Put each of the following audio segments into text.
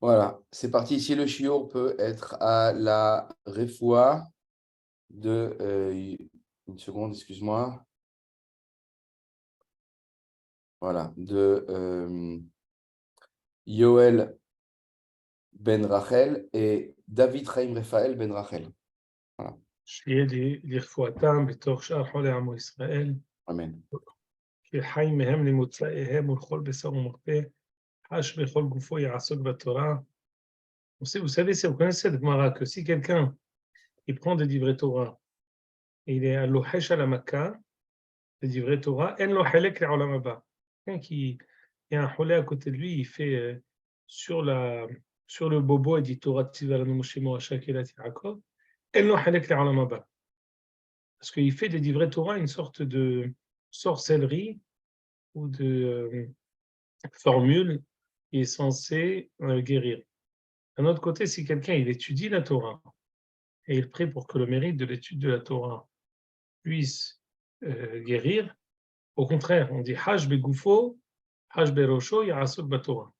Voilà, c'est parti. Ici, le shiur peut être à la refoua de... une seconde, excuse-moi. Voilà, de Yoel ben Rachel et David Chaim Raphaël ben Rachel. Voilà, שיהיה לרפואתם בתוך שאר חולי עמו ישראל, amen. כי חי מהם למוצאיהם ולכל בשר ומרפא, חש בכל גופו יעסוק בתורה. Vous savez, si vous connaissez cette Gemara, que si quelqu'un il prend des livrets Torah, et il est à l'ohesh à la Makkah, des livrets Torah, en lo halek le'olam haba. Quelqu'un qui, il y a un holé à côté de lui, il fait sur le bobo, il dit Torah tzivaranu Moshe Moasha Kelat Yaakov, en lo halek le'olam haba. Parce qu'il fait des livrets Torah une sorte de sorcellerie ou de formule qui est censée guérir. D'un autre côté, si quelqu'un il étudie la Torah et il prie pour que le mérite de l'étude de la Torah puisse guérir, au contraire, on dit Haj begoufo, Haj berosho, yarasok batorah.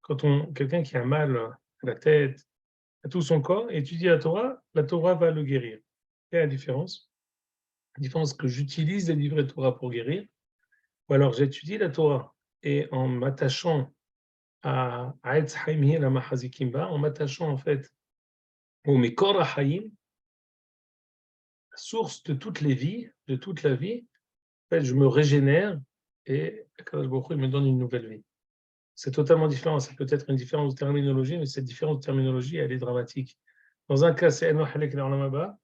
Quand quelqu'un qui a mal à la tête, à tout son corps, étudie la Torah va le guérir. Quelle est la différence? La différence que j'utilise les livrets Torah pour guérir, ou alors j'étudie la Torah et en m'attachant à Aetz Haim la Mahazikimba, en m'attachant en fait au Mekor HaHaim, la source de toutes les vies, de toute la vie, en fait, je me régénère et Akadosh Baruch Hu, il me donne une nouvelle vie. C'est totalement différent. C'est peut-être une différence de terminologie, mais cette différence de terminologie, elle est dramatique. Dans un cas, c'est Eno Halek Le'olam Haba.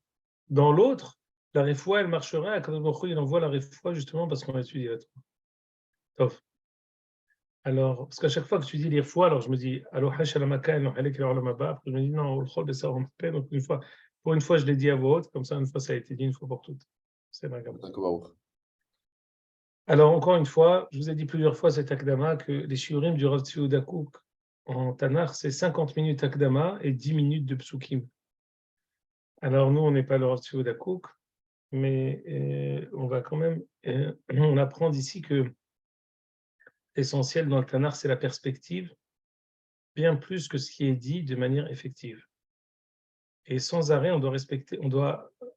Dans l'autre, la refoua, elle marcherait. Akadosh Baruch Hu, il envoie la refoua justement parce qu'on a étudié la Torah. Tov. Alors, parce qu'à chaque fois que tu dis les fois, alors je me dis, Alohash Alamaka, Eno Halek Le'olam Haba. Après, je me dis, non, Olchol Bessar Ompé. Donc, pour une fois, je l'ai dit à voix haute. Comme ça, une fois, ça a été dit une fois pour toutes. C'est ma gamme. Alors, encore une fois, je vous ai dit plusieurs fois cet Akdama que les shiurim du Rav Tzvi Yehuda Kook en Tanakh, c'est 50 minutes Akdama et 10 minutes de Psukim. Alors, nous, on n'est pas le Rav Tzvi Yehuda Kook, mais on va quand même, on apprend d'ici que l'essentiel dans le Tanakh, c'est la perspective, bien plus que ce qui est dit de manière effective. Et sans arrêt, on doit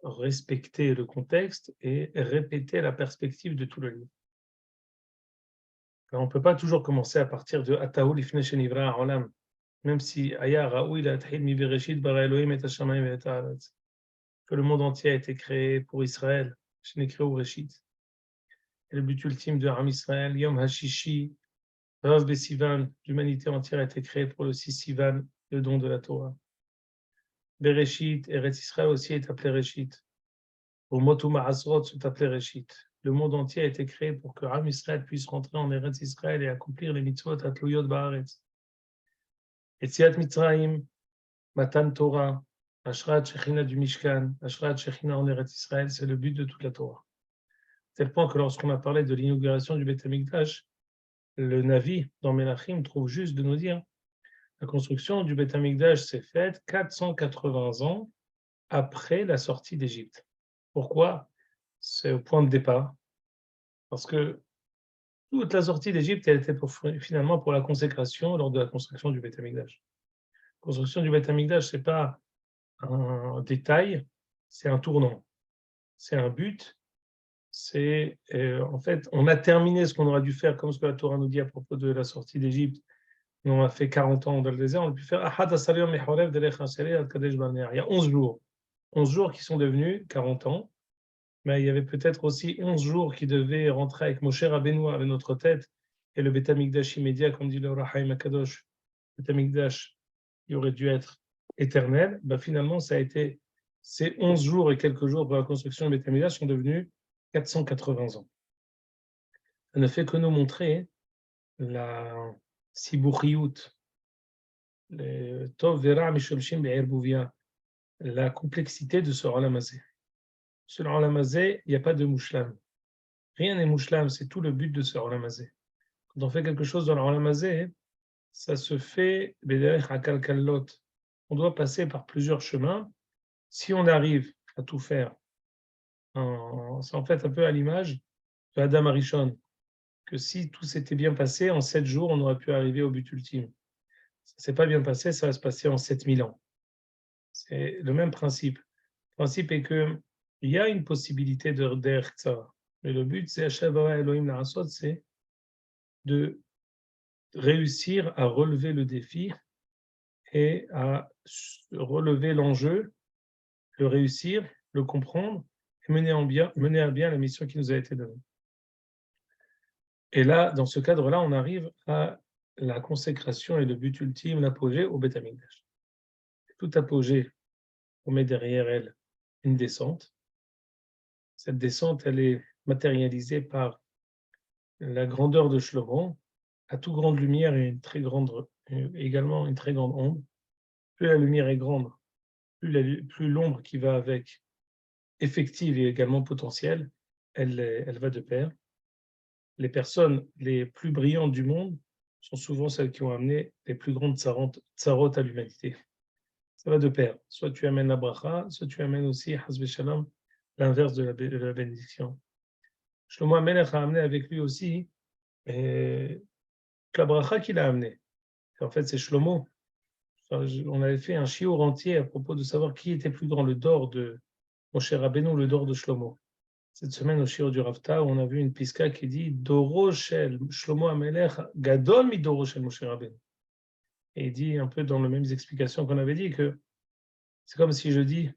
respecter le contexte et répéter la perspective de tout le livre. Alors, on ne peut pas toujours commencer à partir de Atahu lifnei shenivra ha'olam, même si Aya Raoui latchil mi bereshit bara Elohim et hashamayim et haaretz, que le monde entier a été créé pour Israël, Shenekre ou Reshit. Et le but ultime de Ham Israël, Yom Hashishi, Rav Besivan, l'humanité entière a été créée pour le 6 Sivan, le don de la Torah. Bereshit, Eretz Israël aussi est appelé Reshit. Au Motu Ma'asrot sont appelés Reshit. Le monde entier a été créé pour que Ham Israël puisse rentrer en Eretz Israël et accomplir les mitzvot Atluyot Ba'aretz. Etziat Mitzrayim, Matan Torah, Ashrat Shechina du Mishkan, Ashrat Shechina en Eretz Israël, c'est le but de toute la Torah. Tel point que lorsqu'on a parlé de l'inauguration du Beth Amikdash, le Navi dans Melachim trouve juste de nous dire la construction du Beth Amikdash s'est faite 480 ans après la sortie d'Égypte. Pourquoi? C'est au point de départ. Parce que toute la sortie d'Égypte, elle était finalement pour la consécration lors de la construction du Beth Amikdash. La construction du Beth Amikdash, ce n'est pas un détail, c'est un tournant, c'est un but, c'est en fait, on a terminé ce qu'on aurait dû faire, comme ce que la Torah nous dit à propos de la sortie d'Égypte. On a fait 40 ans dans le désert, on a pu faire Ahad Asariom Mechorev Derech Hasele Ad Kadesh Barnea. Il y a 11 jours. 11 jours qui sont devenus 40 ans, mais il y avait peut-être aussi 11 jours qui devaient rentrer avec Moshe Rabbeinu avec notre tête et le Beth Amikdash immédiat, comme dit le Rahaim Akadosh, le Beth Amikdash, qui aurait dû être éternel. Ben finalement, ça a été ces 11 jours et quelques jours pour la construction du Beth Amikdash sont devenus 480 ans. Ça ne fait que nous montrer la sibouriout, le tov vera misholshim be'erbuvia, la complexité de ce olam hazé. Ce olam hazé, il n'y a pas de mouchlam. Rien n'est mouchlam, c'est tout le but de ce olam hazé. Quand on fait quelque chose dans le olam hazé, ça se fait bederech hakalkalot. On doit passer par plusieurs chemins. Si on arrive à tout faire, c'est en fait un peu à l'image de Adam Arishon, que si tout s'était bien passé, en 7 jours, on aurait pu arriver au but ultime. ça ne s'est pas bien passé, ça va se passer en 7000 ans. C'est le même principe. Le principe est qu'il y a une possibilité de d'Erza. Mais le but, c'est c'est de réussir à relever le défi et à relever l'enjeu, le réussir, le comprendre et mener à bien la mission qui nous a été donnée. Et là, dans ce cadre-là, on arrive à la consécration et le but ultime, l'apogée au Beth Amikdash. Tout apogée, on met derrière elle une descente. Cette descente, elle est matérialisée par la grandeur de Shlomo. À toute grande lumière, il y a également une très grande ombre. Plus la lumière est grande, plus l'ombre qui va avec, effective et également potentielle, elle va de pair. Les personnes les plus brillantes du monde sont souvent celles qui ont amené les plus grandes tsarot à l'humanité. Ça va de pair. Soit tu amènes la bracha, soit tu amènes aussi, hasbe shalom, l'inverse de la bénédiction. Shlomo HaMelech a amené avec lui aussi la bracha qu'il a amené. En fait, c'est Shlomo. Enfin, on avait fait un shiur entier à propos de savoir qui était plus grand, le dor de Moshe Rabbeinu ou le dor de Shlomo. Cette semaine, au shiur du Ravta, on a vu une piska qui dit Doro shel Shlomo HaMelech gadol mi doro shel Moshe Rabbeinu. Et il dit un peu dans les mêmes explications qu'on avait dit que c'est comme si je dis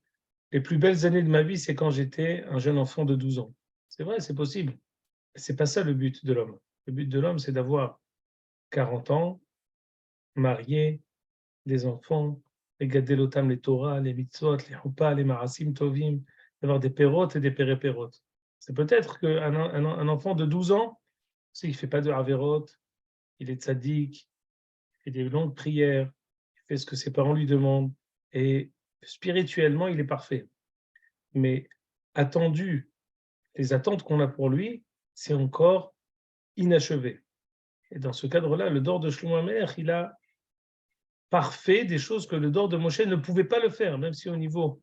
les plus belles années de ma vie, c'est quand j'étais un jeune enfant de 12 ans. C'est vrai, c'est possible. C'est pas ça le but de l'homme. Le but de l'homme, c'est d'avoir 40 ans, marié, des enfants, les gadelotam, les Torah, les mitzvot, les huppah, les marasim tovim, d'avoir des pérotes et des pérépérotes. C'est peut-être qu'un enfant de 12 ans, c'est qu'il ne fait pas de averot, il est tzaddik, il fait des longues prières, il fait ce que ses parents lui demandent, et spirituellement, il est parfait. Mais attendu, les attentes qu'on a pour lui, c'est encore inachevé. Et dans ce cadre-là, le dor de Shlomo HaMelech, il a parfait des choses que le dor de Moshe ne pouvait pas le faire, même si au niveau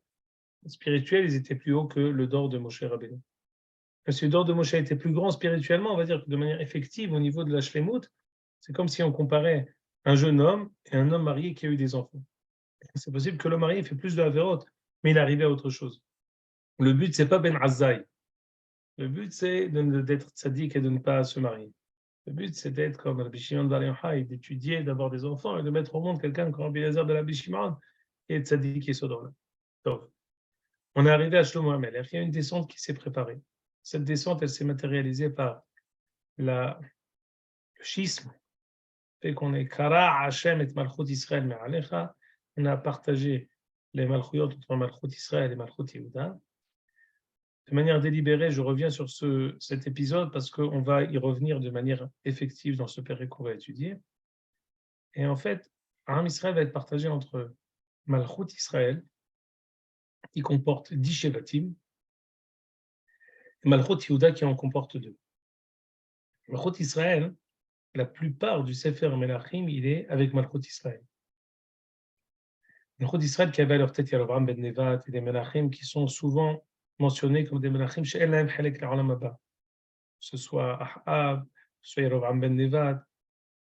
spirituel, ils étaient plus hauts que le dor de Moshe Rabbeinu. Même si le dor de Moshe était plus grand spirituellement, on va dire que de manière effective, au niveau de la shlemut, c'est comme si on comparait un jeune homme et un homme marié qui a eu des enfants. C'est possible que l'homme marié fait plus de Haverot, mais il est arrivé à autre chose. Le but, c'est pas Ben Azzai. Le but, c'est d'être tzaddik et de ne pas se marier. Le but, c'est d'être comme Rabbi Shimon Bar Yochai, d'étudier, d'avoir des enfants et de mettre au monde quelqu'un comme Rabbi Eliezer de Rabbi Shimon et tzaddik et sodor. Donc, on est arrivé à Shlomo HaMelech. Il y a une descente qui s'est préparée. Cette descente, elle s'est matérialisée par le schisme, fait qu'on est Kara Hashem et Malchut Israël Me'alecha. On a partagé les Malchuyot entre Malchut Israël et Malchut Yehuda. De manière délibérée, je reviens sur cet épisode parce qu'on va y revenir de manière effective dans ce péril qu'on va étudier. Et en fait, Am Israël va être partagé entre Malchut Israël, qui comporte 10 Shevatim, et Malchut Yehuda, qui en comporte 2. Malchut Israël, la plupart du Sefer Melachim, il est avec Malchut Israël. Malchut Israël qui avait à leur tête Yarovam ben Nevat et des Melachim qui sont souvent mentionnés comme des Melachim chez Elam Halek l'Olam Haba. Que ce soit Ahav, que ce soit Yarovam ben Nevat,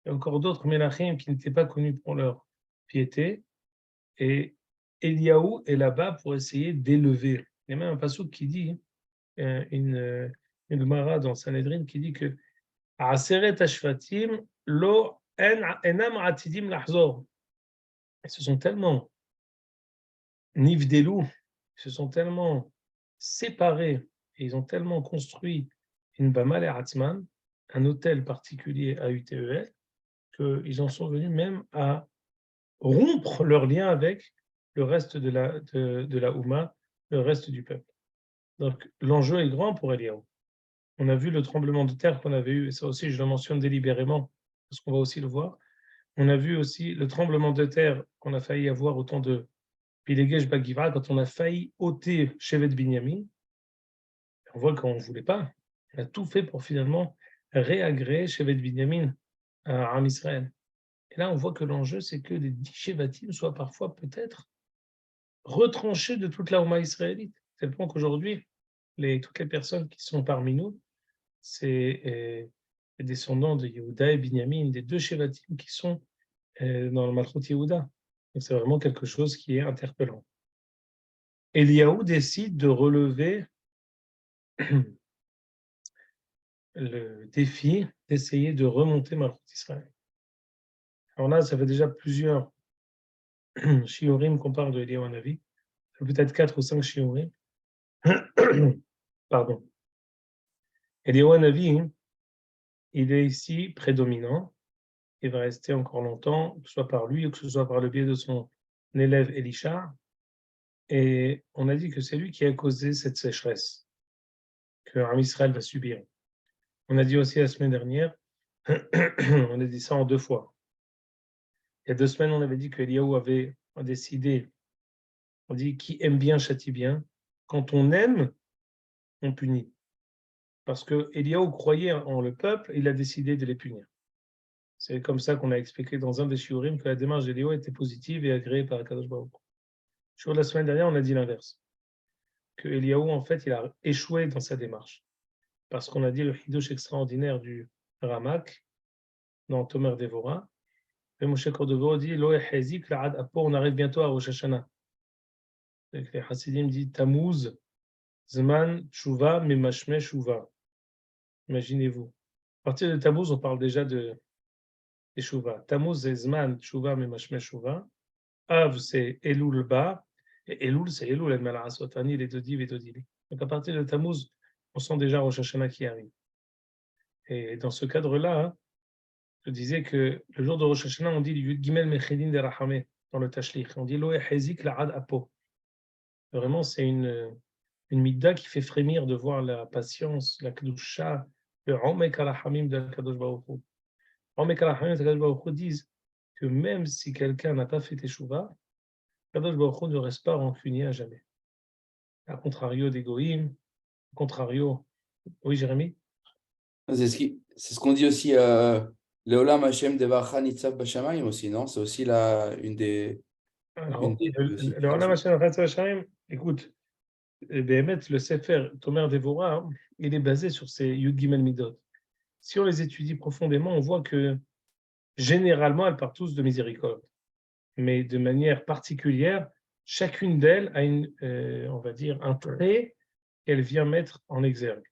et encore d'autres Melachim qui n'étaient pas connus pour leur piété. Et Eliaou est là-bas pour essayer d'élever. Il y a même un passouk qui dit, une Gemara dans Sanhedrin qui dit que Aseret Ashvatim lo enam atidim lahzor. Ils se sont tellement nivdelou, ils se sont tellement séparés et ils ont tellement construit une Bamal et Atzman, un hôtel particulier à UTEL, qu'ils en sont venus même à rompre leur lien avec le reste de la Ouma, le reste du peuple. Donc l'enjeu est grand pour Eliaou. On a vu le tremblement de terre qu'on avait eu, et ça aussi je le mentionne délibérément, parce qu'on va aussi le voir. On a vu aussi le tremblement de terre qu'on a failli avoir au temps de Pilegesh Bagiva, quand on a failli ôter Shevet Binyamin. On voit qu'on ne voulait pas. On a tout fait pour finalement réagréer Shevet Binyamin à Am Israël. Et là, on voit que l'enjeu, c'est que les 10 Shevatim soient parfois peut-être retranchés de toute la Ouma israélite. C'est le point qu'aujourd'hui, toutes les personnes qui sont parmi nous, c'est les descendants de Yehuda et Binyamin, des 2 Shevatim qui sont dans le Malchut Yehuda. Donc c'est vraiment quelque chose qui est interpellant. Eliyahu décide de relever le défi d'essayer de remonter Malchut Israël. Alors là, ça fait déjà plusieurs shiurim qu'on parle de Eliyahu Hanavi, peut-être 4 ou 5 shiurim. Pardon. Eliyahu Hanavi, il est ici prédominant. Il va rester encore longtemps, que ce soit par lui ou que ce soit par le biais de son élève Elisha. Et on a dit que c'est lui qui a causé cette sécheresse que Israël va subir. On a dit aussi la semaine dernière, on a dit ça en 2 fois. Il y a 2 semaines, on avait dit que Eliyahu avait décidé, on dit qui aime bien châtie bien. Quand on aime, on punit. Parce que Eliyahu croyait en le peuple, il a décidé de les punir. C'est comme ça qu'on a expliqué dans un des shiurim que la démarche d'Eliyahu était positive et agréée par Akadosh Baruch Hu. Sur la semaine dernière, on a dit l'inverse. Que Eliyahu, en fait, il a échoué dans sa démarche. Parce qu'on a dit le hidush extraordinaire du Ramak dans Tomer Devora. Et Moshe Cordovero dit Lo echezik la'ad apo, on arrive bientôt à Rosh Hashanah. Les Hasidim disent Tammuz, Zman, Tshuva, Memashme, Tshuva. Imaginez-vous. À partir de Tammuz, on parle déjà de Tshuva. Tammuz, c'est Zman, Tshuva, Memashme, Tshuva. Av, c'est Elul Ba. Et Elul, c'est Elul, El Mal'asot, Ani, les Dodiv et Dodili. Donc à partir de Tammuz, on sent déjà Rosh Hashanah qui arrive. Et dans ce cadre-là, hein, je disais que le jour de Rosh Hashanah, on dit Yud Gimel Mechedin de Rachamé dans le Tashlich. On dit Lo Echezik La'ad Apo. Vraiment, c'est une midda qui fait frémir de voir la patience, la kedusha, le Omek Arahamim de Kadosh Baruch Hu. Omek Arahamim de Kadosh Baruch Hu disent que même si quelqu'un n'a pas fait Teshuvah, Kadosh Baruch Hu ne reste pas rancunier à jamais. A contrario des Goïm, a contrario. Oui, Jérémy? C'est ce qu'on dit aussi, Leolam Hashem Devacha Nitzav Bashamayim aussi, non? C'est aussi une des Alors, le Olam situations. Hashem Hashem, écoute, le Sefer Tomer Devora, il est basé sur ces Yud Gimel Midot. Si on les étudie profondément, on voit que généralement, elles partent tous de miséricorde. Mais de manière particulière, chacune d'elles a on va dire, un trait qu'elle vient mettre en exergue.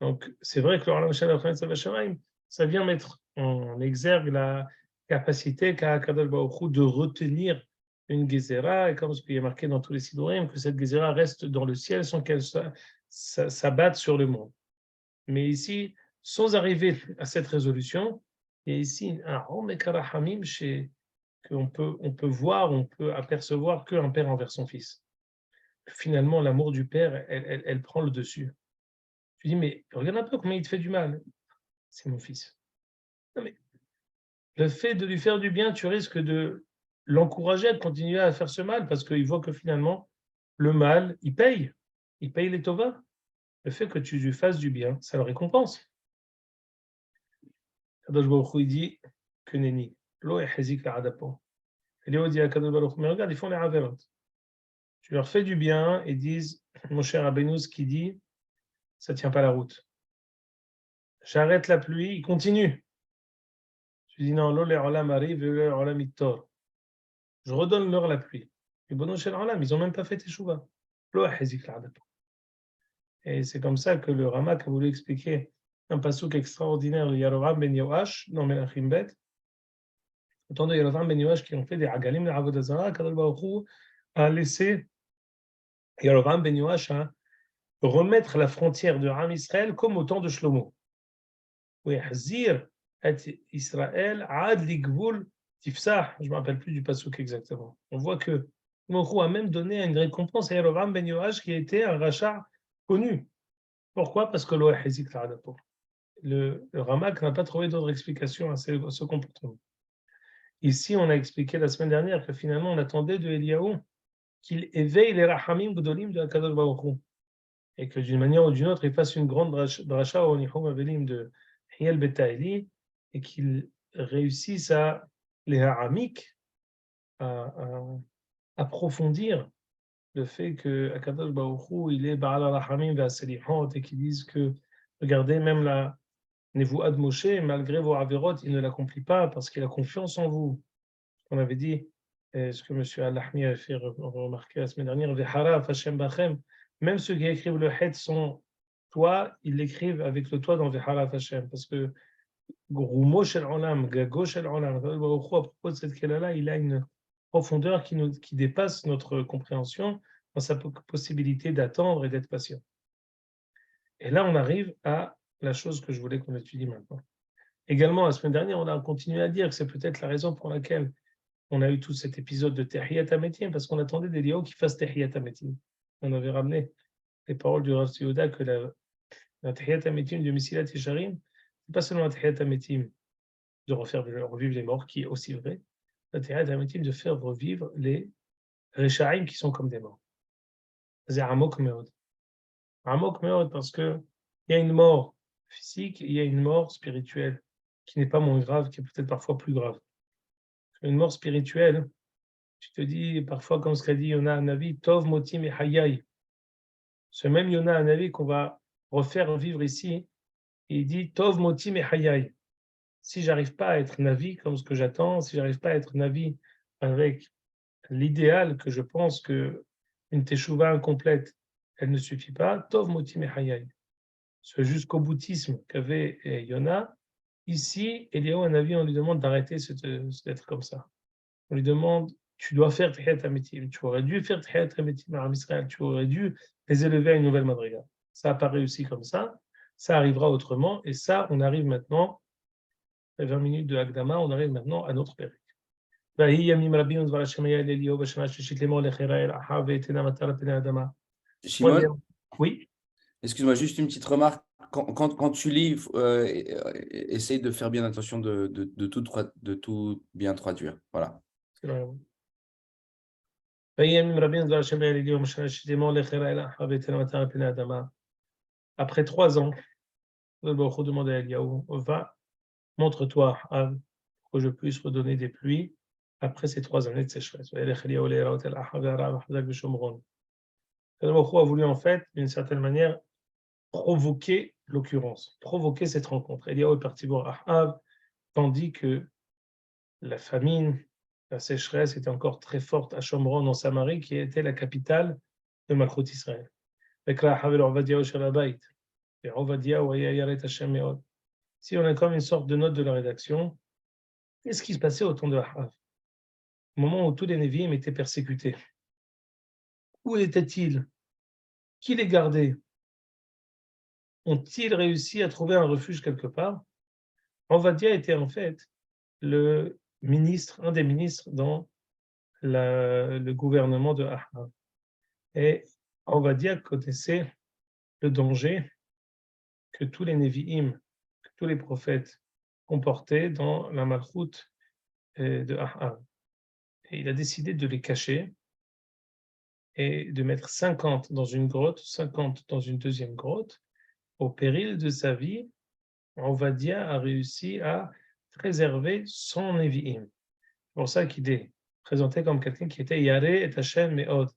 Donc, c'est vrai que le Olam Hashem, ça vient mettre en exergue la capacité qu'a Kadosh Baruch Hu de retenir une Gezerah, et comme ce qui est marqué dans tous les Sidurim, que cette Gezerah reste dans le ciel sans qu'elle s'abatte sur le monde. Mais ici, sans arriver à cette résolution, il y a ici un Omek Arahamim qu'on peut voir, on peut apercevoir qu'un père envers son fils. Finalement, l'amour du père, elle prend le dessus. Tu dis, mais regarde un peu comment il te fait du mal. C'est mon fils. Non, mais le fait de lui faire du bien, tu risques de l'encourager à continuer à faire ce mal parce qu'il voit que finalement, le mal, il paye. Il paye les tovas. Le fait que tu lui fasses du bien, ça le récompense. Kadosh Baruch Hu, il dit que nenni. Lo echezik la'adapo. Eliyahu dit à Kadosh Baruch Hu, mais regarde, ils font les averot. Tu leur fais du bien et disent, mon cher Rabbeinu, ce qu'il dit, ça ne tient pas la route. J'arrête la pluie, il continue. Tu dis non, l'olé olam arrive et l'olé olam ittor. Je redonne leur la pluie. Et bon, chez l'olam, ils n'ont même pas fait teshuva. Et c'est comme ça que le Ramak a voulu expliquer un passouk extraordinaire de Yarovam ben Yoash dans Melachim Bet. Autant de Yarovam ben Yoash qui ont fait des agalim de Avodazara, Kadosh Baruch Hu a laissé Yarovam ben Yoash remettre la frontière de Ram Israël comme au temps de Shlomo. Oui, Hazir et Israël, Ad Ligvul Tifsah, je ne me rappelle plus du passouk exactement. On voit que Morou a même donné une récompense à Yarovam ben Yoash qui était un rachat connu. Pourquoi? Parce que le Ramak n'a pas trouvé d'autre explication à ce comportement. Ici, on a expliqué la semaine dernière que finalement, on attendait de Eliyahu qu'il éveille les Rahamim Gdolim de Akadosh Baruch Hu et que d'une manière ou d'une autre, il fasse une grande dracha au Nihum Avelim de Hiel Betaeli et qu'il réussisse à les Haramik à approfondir le fait que Akadosh Baruch Hu, il est Ba'al Rahamim Ve'aselihot et qu'ils disent que, regardez, même la Nevu'ad Moshe, malgré vos avérotes, il ne l'accomplit pas parce qu'il a confiance en vous. On avait dit, ce que M. Al-Lahmi a fait remarquer la semaine dernière, Veharav Hashem Bachem, même ceux qui écrivent le Het sont toi, ils l'écrivent avec le toi dans Veharav Hashem, parce que Groumo Shel Olam, Gago Shel Olam, à propos de cette Kéla-là, il a une profondeur qui dépasse notre compréhension dans sa possibilité d'attendre et d'être patient. Et là, on arrive à la chose que je voulais qu'on étudie maintenant. Également, la semaine dernière, on a continué à dire que c'est peut-être la raison pour laquelle on a eu tout cet épisode de Tehiyat HaMetim, parce qu'on attendait d'Eliyahu qui fasse Tehiyat HaMetim. On avait ramené les paroles du Rav Yehuda que la Tehiyat HaMetim de Mesilat Yesharim, c'est pas seulement la Tehiyat HaMetim de revivre les morts, qui est aussi vrai, la Tehiyat HaMetim de faire revivre les Rechaim qui sont comme des morts. C'est Amok Meod. Amok Meod parce qu'il y a une mort physique et il y a une mort spirituelle qui n'est pas moins grave, qui est peut-être parfois plus grave. Une mort spirituelle, tu te dis parfois, comme ce qu'a dit Yona Hanavi, Tov Motim et Hayai. Ce même Yona Hanavi qu'on va refaire vivre ici, il dit Tov Motim et Hayai. Si j'arrive pas à être Navi comme ce que j'attends, si j'arrive pas à être Navi avec l'idéal que je pense que une teshuva incomplète, elle ne suffit pas, Tov Motim et Hayai. Ce jusqu'au boutisme qu'avait Yona, ici, Eliyahu Hanavi, on lui demande d'arrêter d'être comme ça. On lui demande, tu dois faire Tehiyat HaMetim, tu aurais dû faire Tehiyat HaMetim à Israël, tu aurais dû les élever à une nouvelle madriga. Ça n'a pas réussi comme ça arrivera autrement, et ça, on arrive maintenant, 20 minutes de Hakdama, on arrive maintenant à notre période. Shimon, Oui. excuse-moi, juste une petite remarque. Quand tu lis, essaye de faire bien attention de tout bien traduire. Voilà. C'est vrai. Après 3 ans, le Baruch Hu demande à Eliyahu, va, montre-toi que je puisse redonner des pluies après ces 3 années de sécheresse. Le Baruch Hu a voulu en fait, d'une certaine manière, provoquer l'occurrence, provoquer cette rencontre. Eliyahu est parti voir Ahav, tandis que la famine, la sécheresse était encore très forte à Shomron, en Samarie, qui était la capitale de Malchut Israël. Si on a comme une sorte de note de la rédaction, qu'est-ce qui se passait au temps de Ahav? Au moment où tous les Névi'im étaient persécutés. Où étaient-ils? Qui les gardait? Ont-ils réussi à trouver un refuge quelque part? Ovadia était en fait le ministre, un des ministres dans le gouvernement de Ahav. Et Ovadia connaissait le danger que tous les Névi'im, que tous les prophètes comportaient dans la malchoute de Ahav. Et il a décidé de les cacher et de mettre 50 dans une grotte, 50 dans une deuxième grotte. Au péril de sa vie, Ovadia a réussi à préserver son Névi'im. C'est pour ça qu'il est présenté comme quelqu'un qui était Yaré et Hachem Me'od.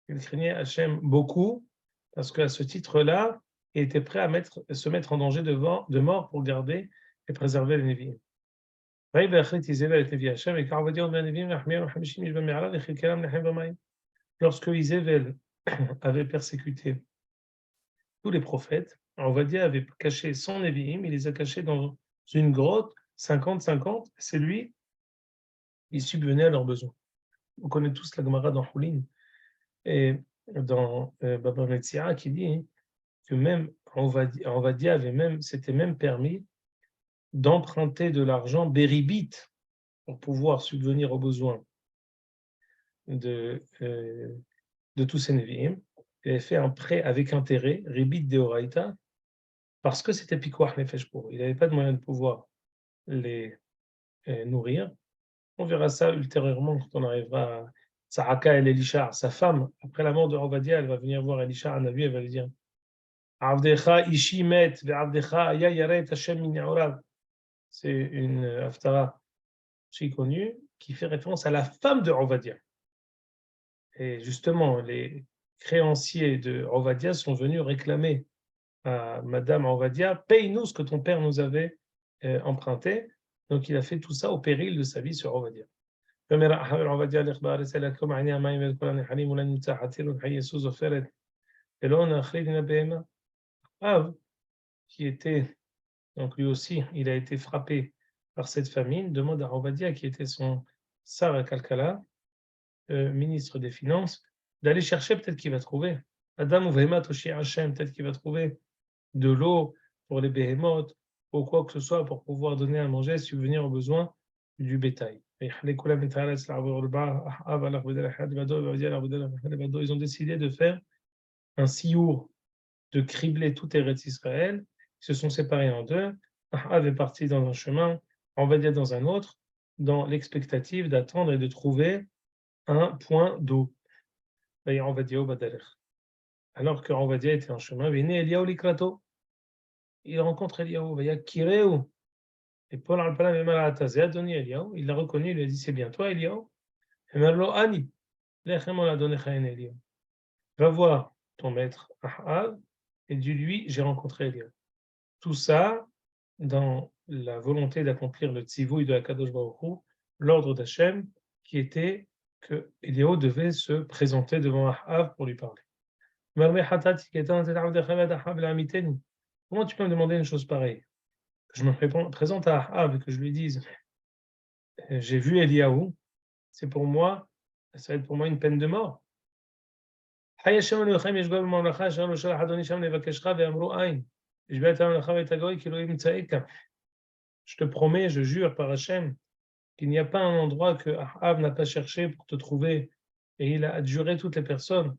Il craignait Hachem beaucoup, parce qu'à ce titre-là, il était prêt à se mettre en danger de mort pour garder et préserver les Névi'im. Lorsque Isével avait persécuté tous les prophètes, Ovadia avait caché son Névi'im, il les a cachés dans une grotte, 50-50, c'est lui, il subvenait à leurs besoins. On connaît tous la Gemara dans Houlin et dans Baba Metzia qui dit que même Ovadia s'était même permis d'emprunter de l'argent béribit pour pouvoir subvenir aux besoins de tous ces Nevi'im. Il avait fait un prêt avec intérêt, ribit deoraita, parce que c'était pikuach nefesh pour eux. Il n'avait pas de moyen de pouvoir les nourrir. On verra ça ultérieurement quand on arrivera à Tzahaka et Elisha, sa femme. Après la mort de Ovadia, elle va venir voir Elisha, un avis, elle va lui dire Avdecha ishi met, ve'avdecha aya yaret Hashem min yaorav. C'est une haftara si connue qui fait référence à la femme de Ovadia. Et justement, les créanciers de Ovadia sont venus réclamer à Madame Ovadia, paye-nous ce que ton père nous avait emprunté. Donc il a fait tout ça au péril de sa vie sur Ovadia. ומרע אחאב אל עובדיה לך בארץ אלה כה מעייני המים ואל כל הנחלים אולי נמצא חתיר וחי יסוס עופרת ולא נחריד מן הבהמה. Av, qui était, donc lui aussi, il a été frappé par cette famine, demande à Ovadia, qui était son Sar Kalkala, ministre des Finances, d'aller chercher, peut-être qu'il va trouver. Adam ou Vehemat Oshi Hashem, peut-être qu'il va trouver de l'eau pour les behemoths, ou quoi que ce soit, pour pouvoir donner à manger, subvenir aux besoins du bétail. Ils ont décidé de faire un siour, de cribler tout Eretz Israël. Ils se sont séparés en deux. Ahav est parti dans un chemin, on va dire dans un autre, dans l'expectative d'attendre et de trouver un point d'eau. D'ailleurs, on va dire au Baderech. Alors que Ovadia était en chemin, Véné Eliaou Likrato. Il rencontre Eliaou, Vaya Kireu. Et Paul Alpala Memalataze a donné Eliaou. Il l'a reconnu, il lui a dit c'est bien toi, Eliaou. Et Merlo Ani. Lechem l'a donné Chayen Eliaou. Va voir ton maître Ahav et dis-lui j'ai rencontré Eliaou. Tout ça dans la volonté d'accomplir le tzivouï de Akadosh Baruch Hu, l'ordre d'Hachem, qui était que Eliaou devait se présenter devant Ahav pour lui parler. Comment tu peux me demander une chose pareille? Que je me présente à Ahav et que je lui dise j'ai vu Eliaou, c'est pour moi, ça va être pour moi une peine de mort. Je te promets, je jure par Hachem, qu'il n'y a pas un endroit que Ahav n'a pas cherché pour te trouver, et il a adjuré toutes les personnes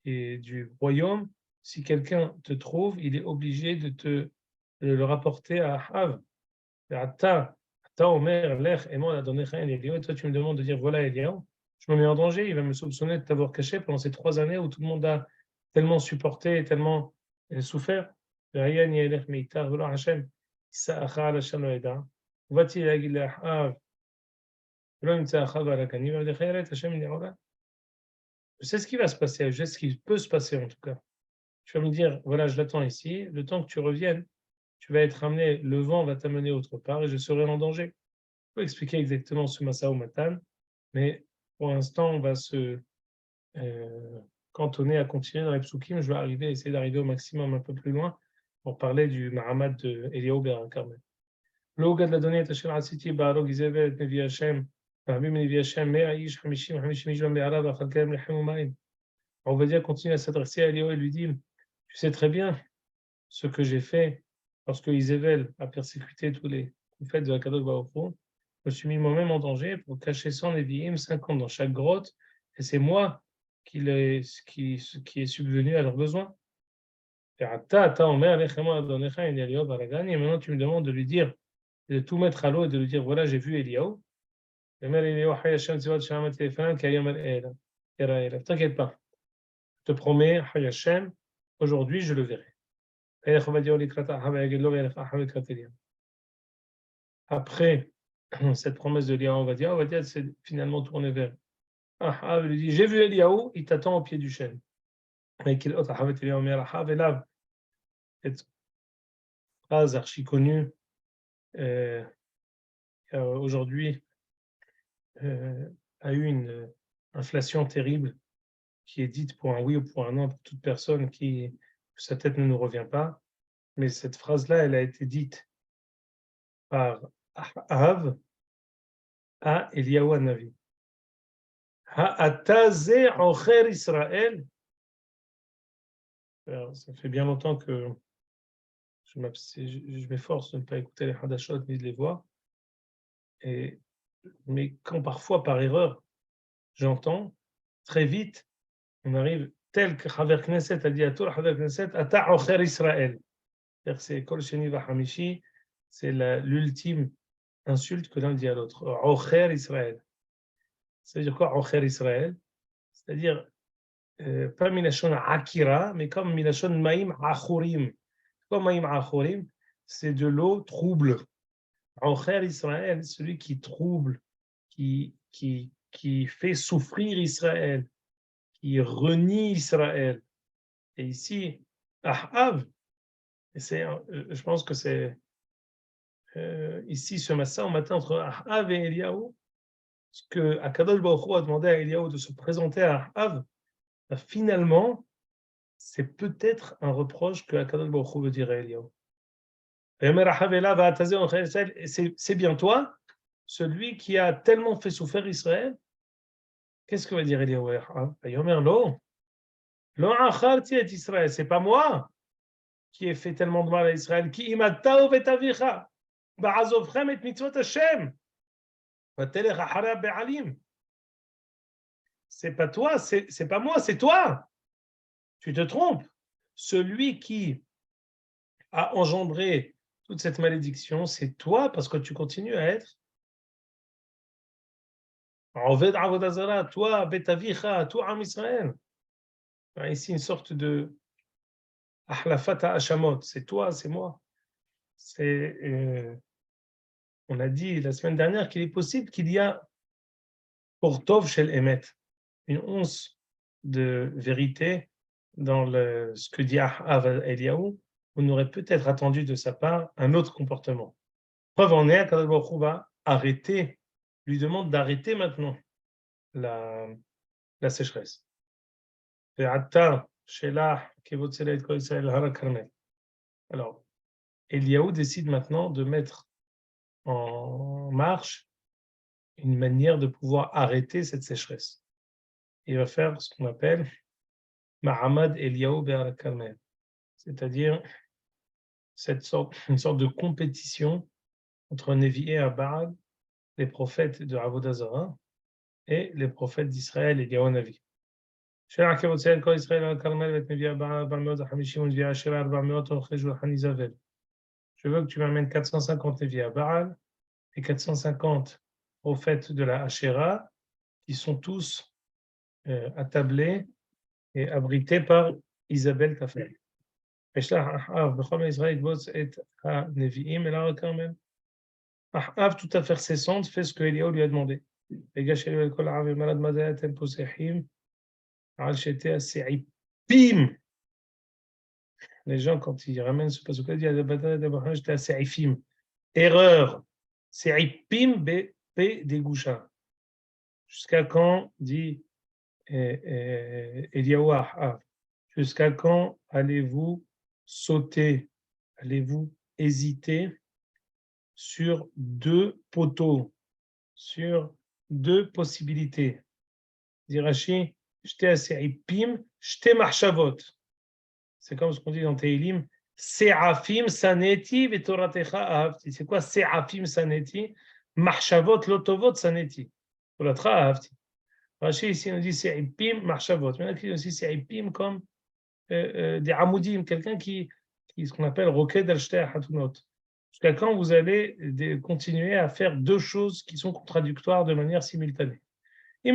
et du royaume. Si quelqu'un te trouve, il est obligé de le rapporter à Ahav. Et toi, tu me demandes de dire voilà Eliaou, je me mets en danger, il va me soupçonner de t'avoir caché pendant ces 3 années où tout le monde a tellement supporté et tellement souffert. Va-t-il להגיד לאחאב ולא נמצא אחאב על הקנים אבל לחיירת השם נעורה. Je sais ce qui va se passer, je sais ce qui peut se passer en tout cas. Tu vas me dire, voilà, je l'attends ici, le temps que tu reviennes, tu vas être amené, le vent va t'amener autre part et je serai en danger. Je peux expliquer exactement ce Massa ou Matan, mais pour l'instant, on va se cantonner à continuer dans les psukim. Je vais essayer d'arriver au maximum un peu plus loin pour parler du Mahamad de Eliaou ben Carmel. לא גד לאדוני את אשר עשיתי בהרוג איזבל את נביא השם, והביא מנביא השם 100 איש, 50 איש במערה ואכלתם לחם ומים. Ovadia continue à s'adresser à Eliaou et lui dit tu sais très bien ce que j'ai fait lorsque Isabelle a persécuté tous les prophètes de la Kadosh Baruch Hu. Je me suis mis moi-même en danger pour cacher 100 Nevi'im, 50 dans chaque grotte, et c'est moi qui est subvenu à leurs besoins. Et maintenant tu me demandes de lui dire, de tout mettre à l'eau et de lui dire voilà, j'ai vu Eliaou. T'inquiète pas, je te promets, Hayashem, aujourd'hui je le verrai. Après cette promesse de Eliaou, on va dire c'est finalement tourné vers Ahav, il lui dit j'ai vu Eliaou, il t'attend au pied du chêne. Et qu'il ôte Ahav et Eliaou mer Ahav et là, cette phrase archi connue aujourd'hui a eu une inflation terrible qui est dite pour un oui ou pour un non pour toute personne qui sa tête ne nous revient pas. Mais cette phrase-là, elle a été dite par Ahav à Eliaou Hanavi. Ha'ataze ocher Israël. Ça fait bien longtemps que je m'efforce de ne pas écouter les hadashot ni de les voir. Mais quand parfois, par erreur, j'entends, très vite, on arrive tel que Haver Knesset a dit à tout Haver Knesset, Ata ocher Israël. C'est Kol Sheni Vahamishi, c'est l'ultime insulte que l'un dit à l'autre. Ocher Israël. C'est-à-dire quoi, Ocher Israël? C'est-à-dire, pas Milachon Akira, mais comme Milachon Maïm Achurim. Comme Maïm Achurim, c'est de l'eau trouble. Ocher Israël, celui qui trouble, qui fait souffrir Israël, qui renie Israël. Et ici, Ahav, je pense que c'est ici ce matin entre Ahav et Eliaou, ce que Akadosh Baruch Hu a demandé à Eliyahu de se présenter à Ahav, finalement, c'est peut-être un reproche que Akadosh Baruch Hu veut dire à Eliyahu. C'est bien toi, celui qui a tellement fait souffrir Israël. Qu'est-ce que va dire Eliyahu? Non, Israël, c'est pas moi qui ai fait tellement de mal à Israël. Qui imatao vetavicha, ba'azovchem et mitzvot Hashem, vatelech achara be'alim. C'est pas toi, c'est pas moi, c'est toi. Tu te trompes. Celui qui a engendré toute cette malédiction, c'est toi parce que tu continues à être Oved Avodazara, toi, Betavicha, toi, Am Israël. Ici, une sorte de Ahlafata Hashamot. C'est toi, c'est moi. On a dit la semaine dernière qu'il est possible qu'il y a pour Tov Shel Emet, une once de vérité dans ce que dit Ahav Eliyahu. On aurait peut-être attendu de sa part un autre comportement. Preuve en est, Kadosh Baruch Hu va arrêter, lui demande d'arrêter maintenant la sécheresse. Alors, Eliyahu décide maintenant de mettre en marche une manière de pouvoir arrêter cette sécheresse. Il va faire ce qu'on appelle Mahamad Eliyahu Be'ar Karmel, c'est-à-dire une sorte de compétition entre Nevi et Baal, les prophètes de Avodah Zarah, et les prophètes d'Israël, Eliyahu Navi. Je veux que tu m'amènes 450 Nevi à Baal et 450 prophètes de la Asherah qui sont tous attablés et abrités par Isabelle ta femme. Ahav tout à fait cessante fait ce que Eliyahu lui a demandé. Les gens, quand ils ramènent ce passage-là, ils disent Se'ifim. Erreur. Se'ipim be degusha. Jusqu'à quand, dit Eliyahu Ahav, jusqu'à quand allez-vous sauter, allez-vous hésiter sur deux poteaux, sur deux possibilités? Dit Rashi, j'étais Se'ipim, j'étais Mahshavot. C'est comme ce qu'on dit dans Teilim, Se'afim saneti v'toratecha ahavti. C'est quoi Se'afim saneti? Mahshavot lotovot saneti. Toratra ahavti. Rashi ici nous dit Se'ipim mahshavot. Maintenant il dit aussi Se'ipim comme des amoudim, quelqu'un qui ce qu'on appelle roked al shtei hatunot. Jusqu'à quand vous allez continuer à faire deux choses qui sont contradictoires de manière simultanée? Si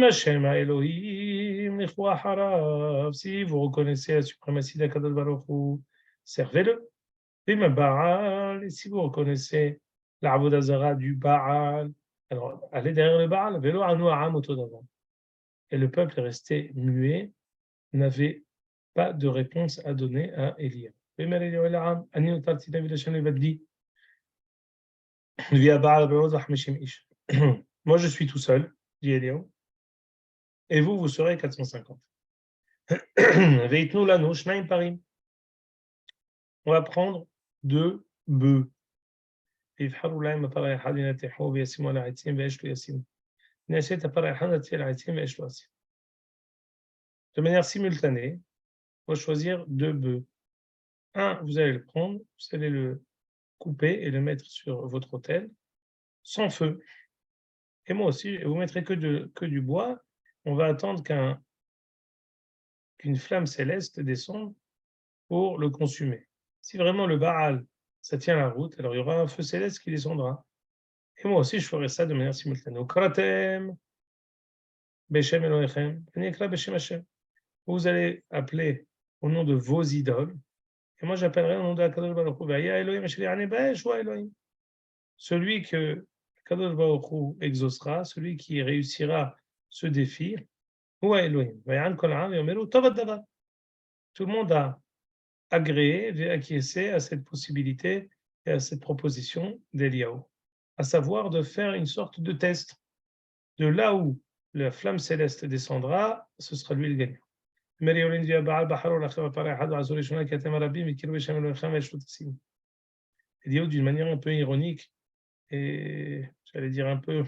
vous reconnaissez la suprématie d'Akadosh Baruch Hu, servez-le. Et si vous reconnaissez la Avodah Zarah du Baal, alors allez derrière le Baal. Et le peuple est resté muet, n'avait pas de réponse à donner à Élie. Moi, je suis tout seul, dit Élie. Et vous, vous serez 450. On va prendre deux bœufs. De manière simultanée, il faut choisir deux bœufs. Un, vous allez le prendre, vous allez le couper et le mettre sur votre autel, sans feu. Et moi aussi, vous ne mettrez que du bois. On va attendre qu'une flamme céleste descende pour le consumer. Si vraiment le Baal, ça tient la route, alors il y aura un feu céleste qui descendra. Et moi aussi, je ferai ça de manière simultanée. Vous allez appeler au nom de vos idoles, et moi j'appellerai au nom de Akadosh Baruch Hu. Celui que Akadosh Baruch Hu exaucera, celui qui réussira ce défi, ou Elohim. Tout le monde a agréé et acquiescé à cette possibilité et à cette proposition d'Eliyahu, à savoir de faire une sorte de test. de là où la flamme céleste descendra, ce sera lui le gagnant. Il dit d'une manière un peu ironique et j'allais dire un peu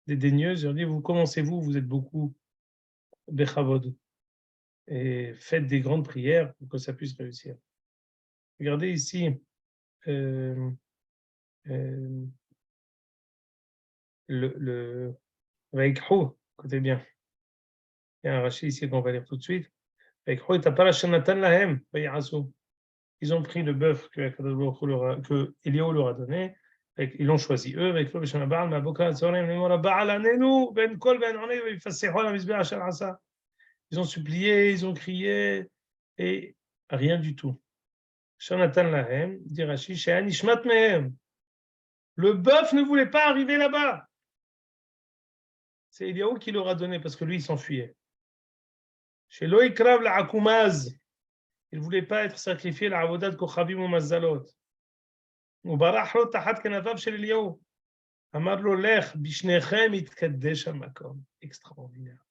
dédaigneuse, il dit vous commencez-vous, vous êtes beaucoup bechavod et faites des grandes prières pour que ça puisse réussir. Regardez ici euh, le Vaikhu, écoutez bien. Il y a un rachis ici qu'on va lire tout de suite. Ils ont pris le bœuf que Eliaou leur a donné, ils l'ont choisi eux, ils ont supplié, ils ont crié, et rien du tout. Le bœuf ne voulait pas arriver là-bas. C'est Eliaou qui leur a donné parce que lui, il s'enfuyait. Chez Loïkrav la Akumaz, il ne voulait pas être sacrifié à l'avodat de Kochabim ou Mazzalot. Ou Barachlo Tahat Kenafav chez Eliaou. Amar lo lech bishnechem itkadesh hamakom. Extraordinaire.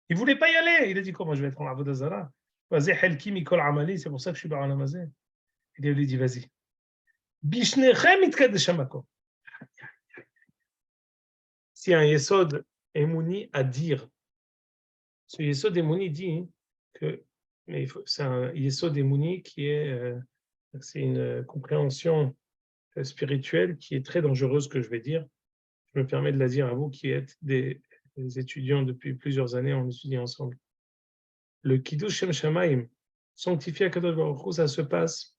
Il ne voulait pas y aller. Il a dit comment je vais être en avodat zara. Vas-y, helki mikol amali, c'est pour ça que je suis dans l'amazé. Il lui dit vas-y. Bishnechem itkadesh hamakom. Si un yesod émouni à dire, ce yesod émouni dit que c'est un yesod émouni qui est c'est une compréhension spirituelle qui est très dangereuse que je vais dire. Je me permets de la dire à vous qui êtes des étudiants depuis plusieurs années, on étudie ensemble. Le Kiddush Shem Shamaim, sanctifié à Kadosh Baruch Hu, ça se passe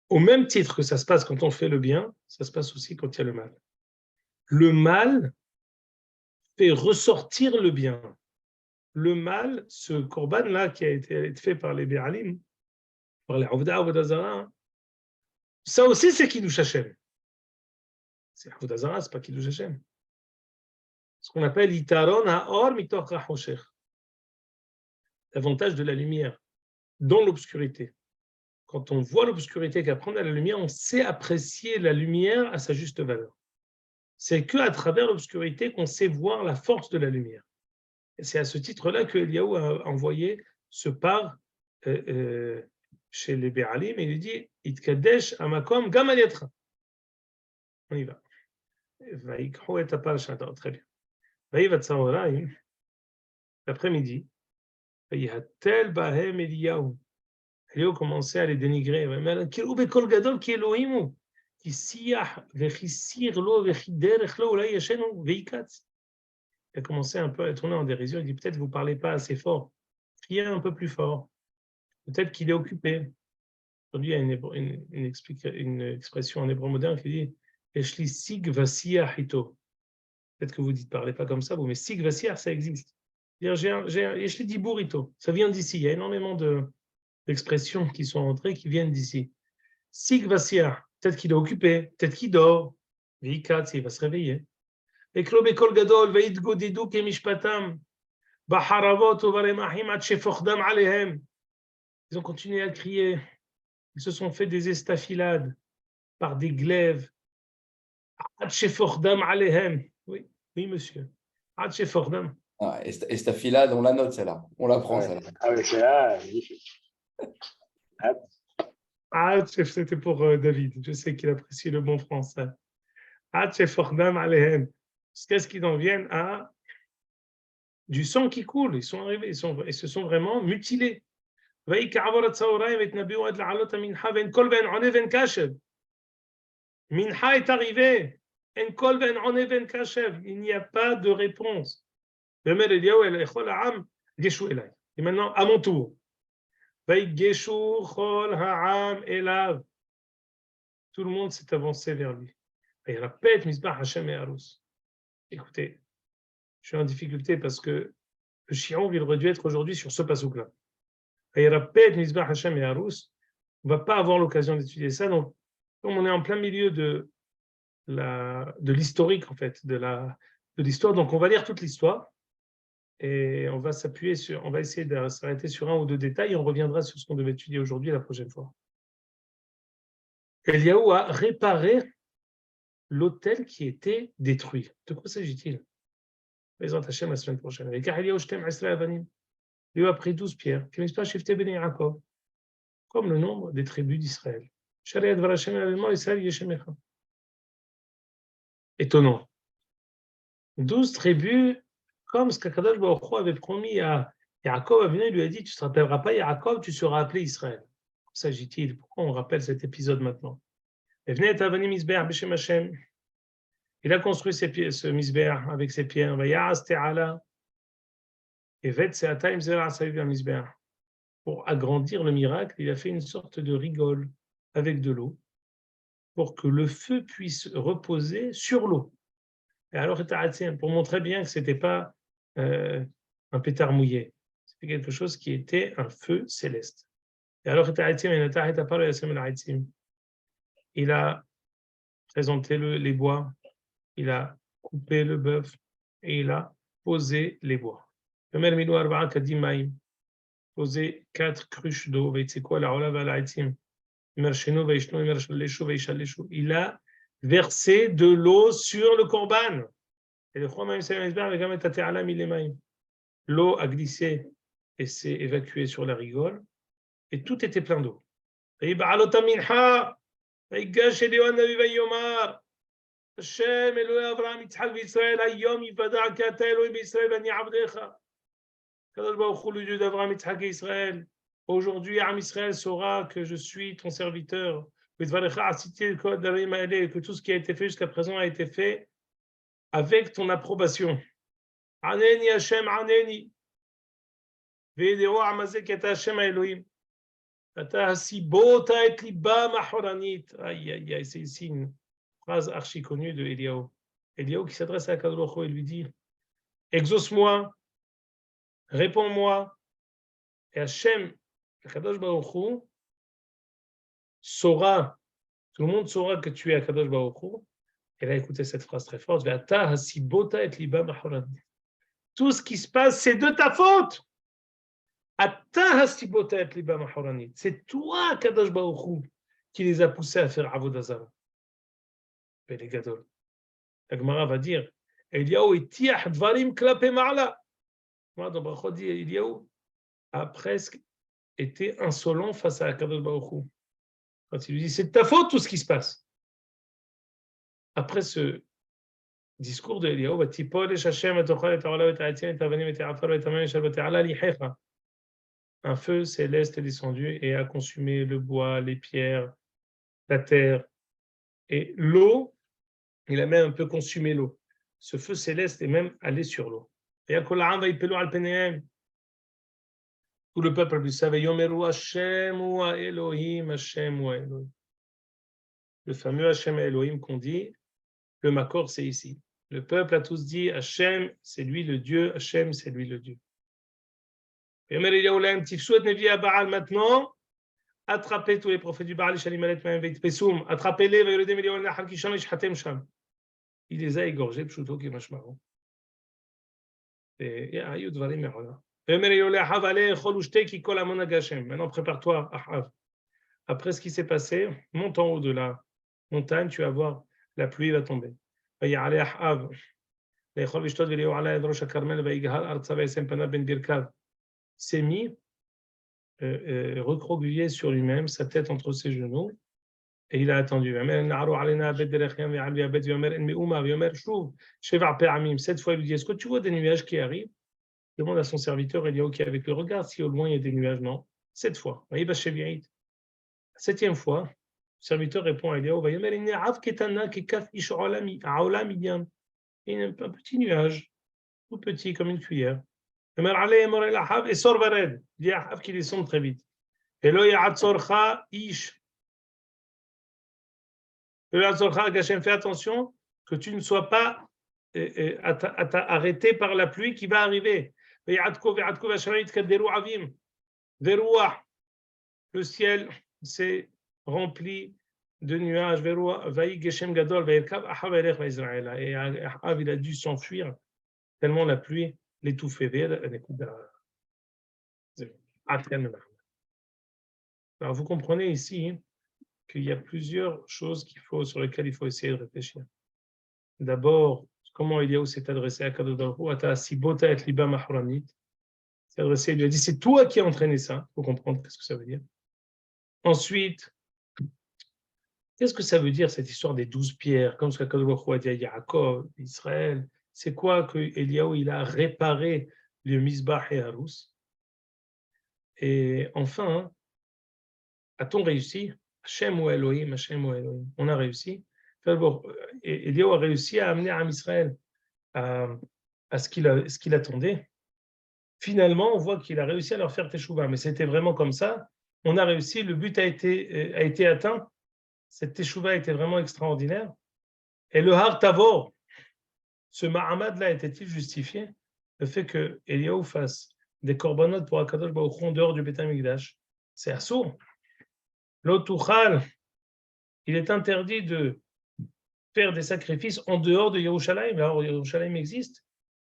au même titre que ça se passe quand on fait le bien, ça se passe aussi quand il y a le mal. Le mal fait ressortir le bien. Le mal, ce korban-là qui a été fait par les Béalim, par les Avodah Zara, ça aussi c'est Kiddush Hashem. C'est Avodah Zara, c'est pas Kiddush Hashem. Ce qu'on appelle Itaron Haor Mitoch HaChoshech. L'avantage de la lumière dans l'obscurité. Quand on voit l'obscurité qu'apprendre à la lumière, on sait apprécier la lumière à sa juste valeur. C'est qu'à travers l'obscurité qu'on sait voir la force de la lumière. Et c'est à ce titre-là que Eliaou a envoyé ce par chez les Béalim et il lui dit Itkadesh amakom gam al yadcha. On y va. Vaikhu et apar shata. Très bien. Vaïvat tzaoraim. L'après-midi. Vaïhatel bahem Eliaou. Eliaou commençait à les dénigrer. Kilu bekol gadol ki Elohimu. Ki siyah vechisir lo vechiderech lo ulai yashenu veikatz. Il a commencé un peu à tourner en dérision. Il dit peut-être vous ne parlez pas assez fort. Criez un peu plus fort. Peut-être qu'il est occupé. Aujourd'hui, il y a une expression en hébreu moderne qui dit Eshli sig vasiah hito. Peut-être que vous dites parlez pas comme ça, vous, mais sig vasiah, ça existe. Eshli dibur hito. Ça vient d'ici. Il y a énormément d'expressions qui sont entrées qui viennent d'ici. Sig vasiah. Peut-être qu'il est occupé. Peut-être qu'il dort. Vikatz, il va se réveiller. Eklo bekol gadol veitgodidu kemishpatam. Baharavot uvaremahim ad shefochdam alehem. Ils ont continué à crier. Ils se sont fait des estafilades par des glaives. Ad shefochdam alehem. Oui, oui, monsieur. Ad shefochdam. Ah, estafilade, on la note celle-là. On la prend celle-là. Ah oui, celle-là, magnifique. Ad shef, c'était pour David. Je sais qu'il apprécie le bon français. Ad shefochdam alehem. Qu'est-ce qu'ils en viennent à du sang qui coule. Ils sont arrivés, ils se sont vraiment mutilés. Minha est arrivé. Il n'y a pas de réponse. Et maintenant, à mon tour. Tout le monde s'est avancé vers lui. Écoutez, je suis en difficulté parce que le shiur, il aurait dû être aujourd'hui sur ce pasouk-là. On ne va pas avoir l'occasion d'étudier ça. Donc, comme on est en plein milieu de l'historique, en fait, de l'histoire, donc on va lire toute l'histoire et on va essayer de s'arrêter sur un ou deux détails et on reviendra sur ce qu'on devait étudier aujourd'hui la prochaine fois. Eliaou a réparé l'autel qui était détruit. De quoi s'agit-il? Bezrat Hashem la semaine prochaine. Avec Eliyahu Shtem Esra Avanim. Il a pris 12 pierres. Qui pas Shifte Ben Yaakov. Comme le nombre des tribus d'Israël. Shariat Varashem Element Israël Yeshemecha. Étonnant. 12 tribus, comme ce qu'Akadosh Baruch Hu avait promis à Yaakov. Avinu, il lui a dit, tu ne te rappelleras pas Yaakov, tu seras appelé Israël. Pourquoi s'agit-il? Pourquoi on rappelle cet épisode maintenant? Il a construit ce misbéach avec ses pierres. Pour agrandir le miracle, il a fait une sorte de rigole avec de l'eau pour que le feu puisse reposer sur l'eau. Et alors, pour montrer bien que ce n'était pas un pétard mouillé, c'était quelque chose qui était un feu céleste. Et alors, il a présenté les bois, il a coupé le bœuf et il a posé les bois. Posé 4 cruches d'eau. Il a versé de l'eau sur le korban. L'eau a glissé et s'est évacuée sur la rigole et tout était plein d'eau. השם אלוהי אברהם יצחק וישראל היום יוודע כי אתה אלוהים בישראל ואני עבדיך. הקדוש ברוך הוא le Dieu d'Abraham, Yitzhak et Israël. Aujourd'hui, Am Israël saura que je suis ton serviteur. Que tout ce qui a été fait jusqu'à présent a été fait avec ton approbation. Aneni Hashem, Aneni. Ve'edero amazé ki ata Hashem Elohim. Ata hasibota et liba mahoranit. Aïe, aïe, aïe, c'est ici une phrase archi connue de Eliyahu. Eliyahu qui s'adresse à Akadosh Baruch Hu et lui dit exauce-moi, réponds-moi. Et Hachem, Akadosh Baruch Hu, saura, tout le monde saura que tu es Akadosh Baruch Hu. Elle a écouté cette phrase très forte. Tout ce qui se passe, c'est de ta faute. C'est toi, Akadosh Baruch Hu, qui les a poussés à faire Avodah Zarah. Les gadol. La Gemara va dire Eliyahu itiach dvarim klape ma'ala. Dans Brachot dit Eliyahu a presque été insolent face à Akadosh Baruch Hu. Quand il lui dit c'est de ta faute tout ce qui se passe. Après ce discours de Eliyahu, un feu céleste est descendu et a consumé le bois, les pierres, la terre et l'eau. Il a même un peu consumé l'eau. Ce feu céleste est même allé sur l'eau. Tout le peuple lui savait le fameux Hashem Elohim qu'on dit, le Makor c'est ici. Le peuple a tous dit Hashem c'est lui le Dieu, Hashem c'est lui le Dieu. Maintenant, attrapez tous les prophètes du Baal, attrapez-les, il les a égorgés, pshuto qui marche marrant. Maintenant, prépare-toi, Ahav. Après ce qui s'est passé, monte en haut de la montagne, tu vas voir, la pluie va tomber. Il s'est mis recroquevillé sur lui-même, sa tête entre ses genoux, et il a attendu. Cette fois, il lui dit est-ce que tu vois des nuages qui arrivent? Il demande à son serviteur Eliyahu qui est avec le regard si au loin il y a des nuages. Non. 7 fois. 7e fois, le serviteur répond à Eliyahu il y a un petit nuage, tout petit comme une cuillère. Et sort Vared. Il dit à Ahav qu'il descend très vite. Et là, il y a Atzorcha Ish. Fais attention que tu ne sois pas arrêté par la pluie qui va arriver. Le ciel s'est rempli de nuages. Et Ahav, il a dû s'enfuir tellement la pluie l'étouffait. Alors vous comprenez ici qu'il y a plusieurs choses sur lesquelles il faut essayer de réfléchir. D'abord, comment Eliaou s'est adressé à Kadosh Baruch Hu, Ata Sibota et Liba Mahranit. Il s'est adressé, il lui a dit, c'est toi qui as entraîné ça. Il faut comprendre ce que ça veut dire. Ensuite, qu'est-ce que ça veut dire cette histoire des 12 pierres, comme ce qu'Akadosh Baruch Hu a dit à Yaakov, Israël? C'est quoi que Eliaou il a réparé le Misbah et Harous? Et enfin, a-t-on réussi? Hashem ou Elohim, Hashem ou Elohim. On a réussi. Eliaou a réussi à amener Am Israël à ce qu'il attendait. Finalement, on voit qu'il a réussi à leur faire teshuva, mais c'était vraiment comme ça. On a réussi, le but a été atteint. Cette teshuva était vraiment extraordinaire. Et le har tavor, ce Mahamad-là était-il justifié? Le fait que Eliaou fasse des korbanot pour Akadosh Baruch Hu en dehors du Beth Amikdash, c'est assourd. L'Otuchal, il est interdit de faire des sacrifices en dehors de Yerushalayim. Alors, Yerushalayim existe,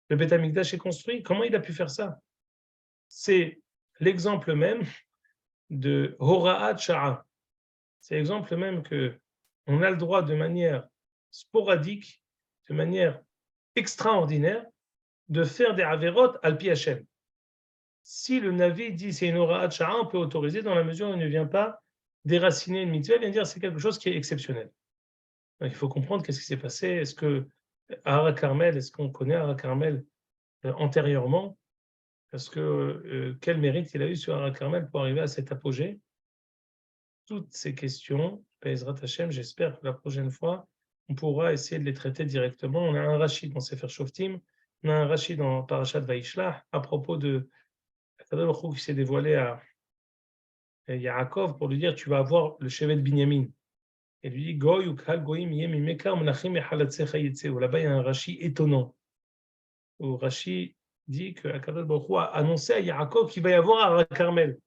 le Beth Amikdash est construit. Comment il a pu faire ça? C'est l'exemple même de Hora'at Sha'a. C'est l'exemple même qu'on a le droit de manière sporadique, de manière extraordinaire, de faire des avérotes al pi Hashem. Si le Navi dit c'est une Hora'at Sha'a, on peut autoriser dans la mesure où il ne vient pas déraciner une mitzvah, il vient dire c'est quelque chose qui est exceptionnel. Donc, il faut comprendre qu'est-ce qui s'est passé. Est-ce que Hara Carmel, est-ce qu'on connaît Hara Carmel antérieurement? Parce que quel mérite il a eu sur Hara Carmel pour arriver à cet apogée? Toutes ces questions, Bezrat Hashem, j'espère que la prochaine fois, on pourra essayer de les traiter directement. On a un Rachid dans Sefer Shoftim, on a un Rachid dans Parashat Vaishlach à propos de Akadosh Baruch Hu qui s'est dévoilé à Yaakov pour lui dire tu vas avoir le chevet de Binyamin. Et lui dit Goy ou Kal Goyim Yem Imeka Menachem Echalatsecha Yitzeu. Là-bas, il y a un Rashi étonnant. Où Rashi dit que Akadosh Baruch Hu a annoncé à Yaakov qu'il va y avoir Hara Carmel.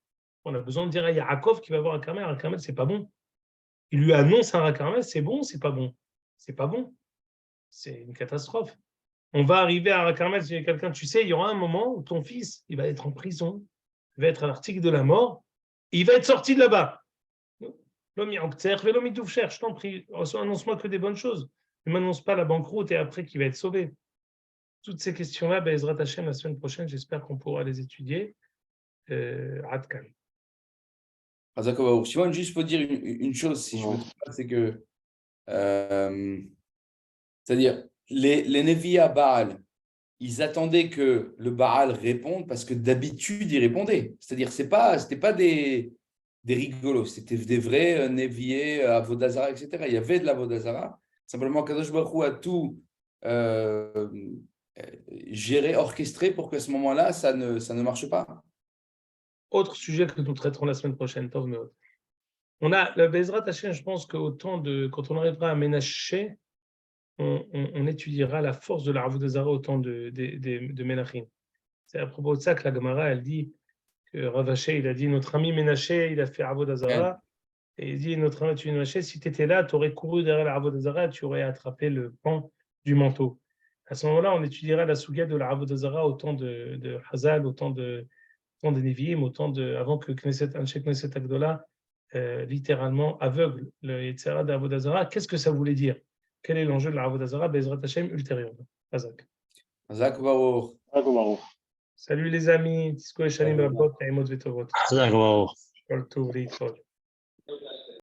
On a besoin de dire à Yaakov qu'il va y avoir Hara Carmel. Hara Carmel, c'est pas bon. Il lui annonce Hara Carmel, c'est bon, c'est pas bon. C'est pas bon. C'est une catastrophe. On va arriver à Hara Carmel, si quelqu'un, tu sais, il y aura un moment où ton fils, il va être en prison, il va être à l'article de la mort, et il va être sorti de là-bas. Je t'en prie, annonce-moi que des bonnes choses. Ne m'annonce pas la banqueroute et après qu'il va être sauvé. Toutes ces questions-là, Bezrat Hashem, la semaine prochaine, j'espère qu'on pourra les étudier. Adkan. Simon, juste pour dire une chose, si je me trompe pas, c'est que, c'est-à-dire, les Nevi'ah Baal, ils attendaient que le Baal réponde parce que d'habitude, il répondait. C'est-à-dire, c'était pas des rigolos, c'était des vrais Nevi'ah, Avodazara, etc. Il y avait de l'Avodazara. Simplement, Kadosh Baruch Hu a tout géré, orchestré pour qu'à ce moment-là, ça ne marche pas. Autre sujet que nous traiterons la semaine prochaine, Tov Meod. On a le Bezrat Hashem, je pense quand on arrivera à Ménaché, on étudiera la force de la Avodazara au temps de Ménachim. C'est à propos de ça que la Gemara, elle dit que Rav Aché, il a dit notre ami Ménaché, il a fait Avodazara. Et il dit notre ami Ménaché, si tu étais là, tu aurais couru derrière la Avodazara, tu aurais attrapé le pan du manteau. À ce moment-là, on étudiera la Souga de la Avodazara au temps de Hazal, au temps des Nevi'im, avant que Anshe Knesset Agdola littéralement aveugle le Yetzirah d'Avodazara. Qu'est-ce que ça voulait dire? Quel est l'enjeu de la Avodazara? Bezrat Hashem ultérieurement. Azak. Azak Baruch. Salut les amis. Tisko et Shalim Rabot, Taimot Vetovot. Azak Baruch. Kol Tov Li'Tov.